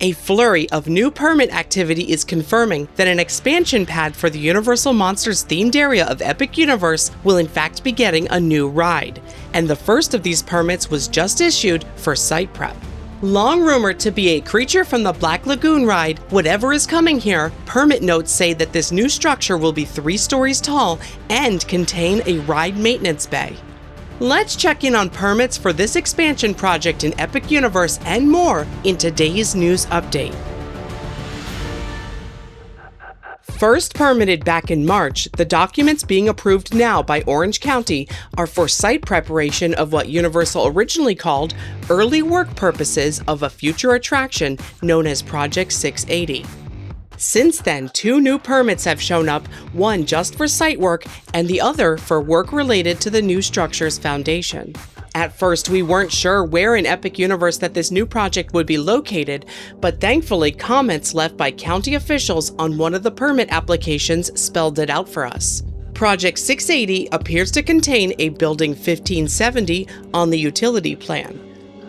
A flurry of new permit activity is confirming that an expansion pad for the Universal Monsters themed area of Epic Universe will in fact be getting a new ride, and the first of these permits was just issued for site prep. Long rumored to be a Creature from the Black Lagoon ride, whatever is coming here, permit notes say that this new structure will be 3 stories tall and contain a ride maintenance bay. Let's check in on permits for this expansion project in Epic Universe and more in today's news update. First permitted back in March, the documents being approved now by Orange County are for site preparation of what Universal originally called early work purposes of a future attraction known as Project 680. Since then, 2 new permits have shown up, one just for site work and the other for work related to the new structure's foundation. At first, we weren't sure where in Epic Universe that this new project would be located, but thankfully comments left by county officials on one of the permit applications spelled it out for us. Project 680 appears to contain a Building 1570 on the utility plan.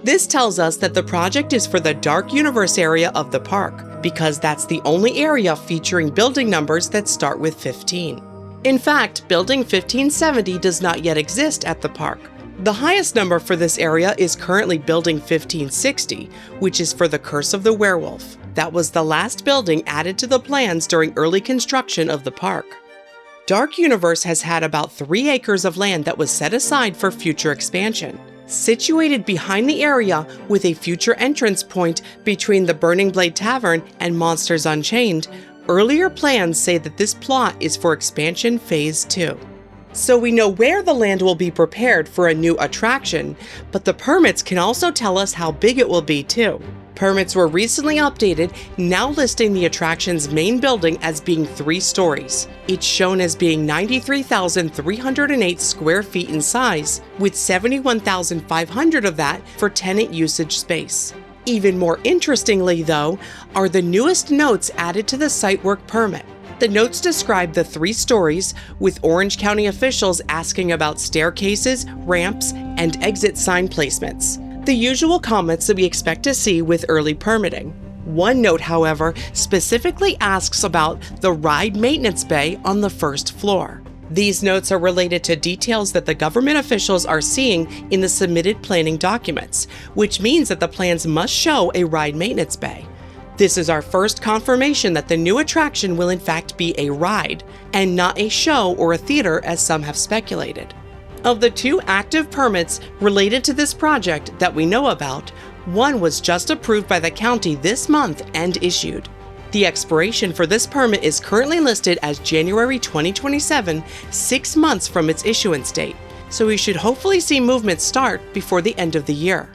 This tells us that the project is for the Dark Universe area of the park, because that's the only area featuring building numbers that start with 15. In fact, Building 1570 does not yet exist at the park. The highest number for this area is currently Building 1560, which is for the Curse of the Werewolf. That was the last building added to the plans during early construction of the park. Dark Universe has had about 3 acres of land that was set aside for future expansion. Situated behind the area with a future entrance point between the Burning Blade Tavern and Monsters Unchained, earlier plans say that this plot is for expansion phase 2. So we know where the land will be prepared for a new attraction, but the permits can also tell us how big it will be too. Permits were recently updated, now listing the attraction's main building as being 3 stories. It's shown as being 93,308 square feet in size, with 71,500 of that for tenant usage space. Even more interestingly, though, are the newest notes added to the site work permit. The notes describe the 3 stories, with Orange County officials asking about staircases, ramps, and exit sign placements. The usual comments that we expect to see with early permitting. One note, however, specifically asks about the ride maintenance bay on the first floor. These notes are related to details that the government officials are seeing in the submitted planning documents, which means that the plans must show a ride maintenance bay. This is our first confirmation that the new attraction will in fact be a ride, and not a show or a theater as some have speculated. Of the 2 active permits related to this project that we know about, one was just approved by the county this month and issued. The expiration for this permit is currently listed as January 2027, 6 months from its issuance date, so we should hopefully see movement start before the end of the year.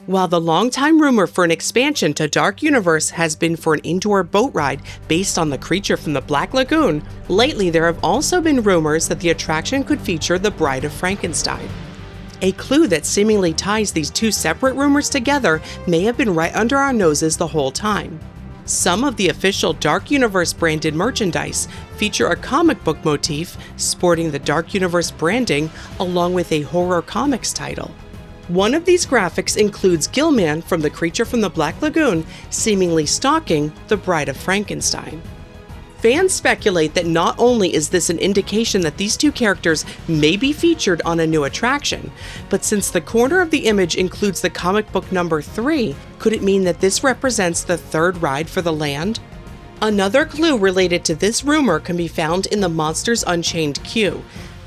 While the longtime rumor for an expansion to Dark Universe has been for an indoor boat ride based on the Creature from the Black Lagoon, lately there have also been rumors that the attraction could feature the Bride of Frankenstein. A clue that seemingly ties these 2 separate rumors together may have been right under our noses the whole time. Some of the official Dark Universe branded merchandise feature a comic book motif sporting the Dark Universe branding along with a horror comics title. One of these graphics includes Gill-Man from the Creature from the Black Lagoon seemingly stalking the Bride of Frankenstein. Fans speculate that not only is this an indication that these 2 characters may be featured on a new attraction, but since the corner of the image includes the comic book number 3, could it mean that this represents the 3rd ride for the land? Another clue related to this rumor can be found in the Monsters Unchained queue.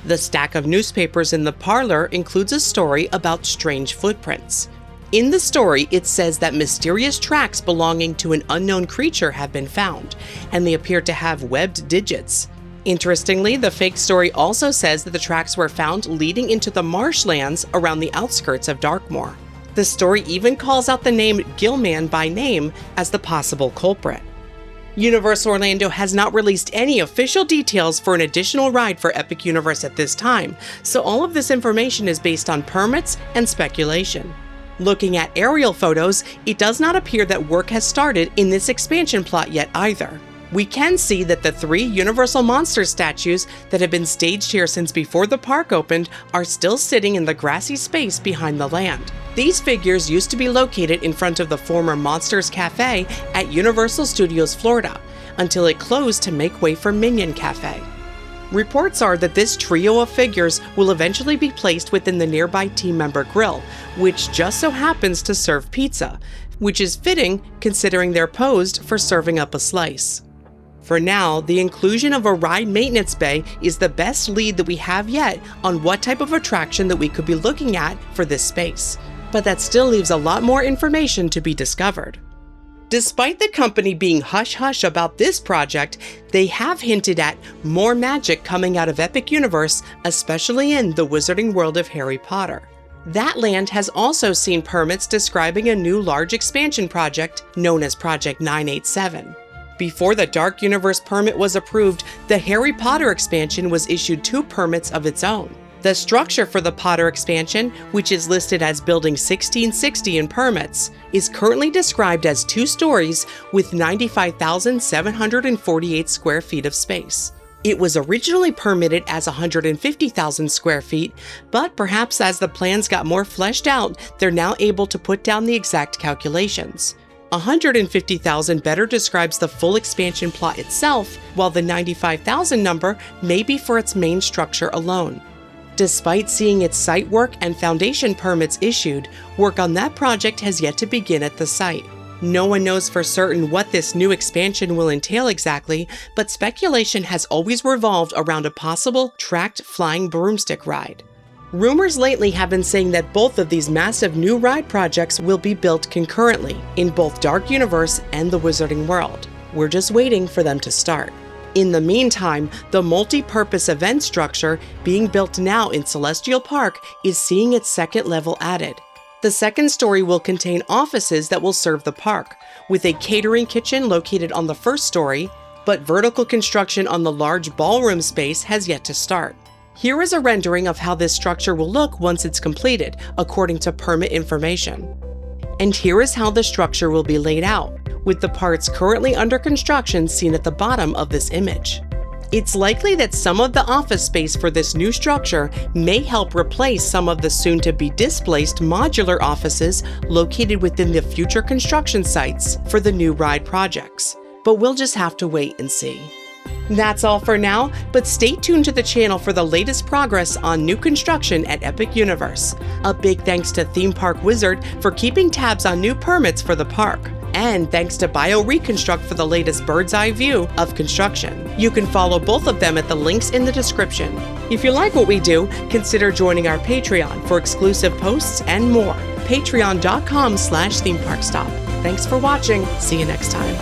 The stack of newspapers in the parlor includes a story about strange footprints. In the story, it says that mysterious tracks belonging to an unknown creature have been found, and they appear to have webbed digits. Interestingly, the fake story also says that the tracks were found leading into the marshlands around the outskirts of Darkmoor. The story even calls out the name Gill-Man by name as the possible culprit. Universal Orlando has not released any official details for an additional ride for Epic Universe at this time, so all of this information is based on permits and speculation. Looking at aerial photos, it does not appear that work has started in this expansion plot yet either. We can see that the 3 Universal Monsters statues that have been staged here since before the park opened are still sitting in the grassy space behind the land. These figures used to be located in front of the former Monsters Cafe at Universal Studios Florida, until it closed to make way for Minion Cafe. Reports are that this trio of figures will eventually be placed within the nearby team member grill, which just so happens to serve pizza, which is fitting considering they're posed for serving up a slice. For now, the inclusion of a ride maintenance bay is the best lead that we have yet on what type of attraction that we could be looking at for this space, but that still leaves a lot more information to be discovered. Despite the company being hush-hush about this project, they have hinted at more magic coming out of Epic Universe, especially in the Wizarding World of Harry Potter. That land has also seen permits describing a new large expansion project known as Project 987. Before the Dark Universe permit was approved, the Harry Potter expansion was issued 2 permits of its own. The structure for the Potter expansion, which is listed as Building 1660 in permits, is currently described as 2 stories with 95,748 square feet of space. It was originally permitted as 150,000 square feet, but perhaps as the plans got more fleshed out, they're now able to put down the exact calculations. 150,000 better describes the full expansion plot itself, while the 95,000 number may be for its main structure alone. Despite seeing its site work and foundation permits issued, work on that project has yet to begin at the site. No one knows for certain what this new expansion will entail exactly, but speculation has always revolved around a possible tracked flying broomstick ride. Rumors lately have been saying that both of these massive new ride projects will be built concurrently in both Dark Universe and the Wizarding World. We're just waiting for them to start. In the meantime, the multi-purpose event structure being built now in Celestial Park is seeing its second level added. The second story will contain offices that will serve the park, with a catering kitchen located on the first story, but vertical construction on the large ballroom space has yet to start. Here is a rendering of how this structure will look once it's completed, according to permit information. And here is how the structure will be laid out, with the parts currently under construction seen at the bottom of this image. It's likely that some of the office space for this new structure may help replace some of the soon-to-be displaced modular offices located within the future construction sites for the new ride projects. But we'll just have to wait and see. That's all for now, but stay tuned to the channel for the latest progress on new construction at Epic Universe. A big thanks to Theme Park Wizard for keeping tabs on new permits for the park. And thanks to Bioreconstruct for the latest bird's eye view of construction. You can follow both of them at the links in the description. If you like what we do, consider joining our Patreon for exclusive posts and more. Patreon.com/themeparkstop. Thanks for watching. See you next time.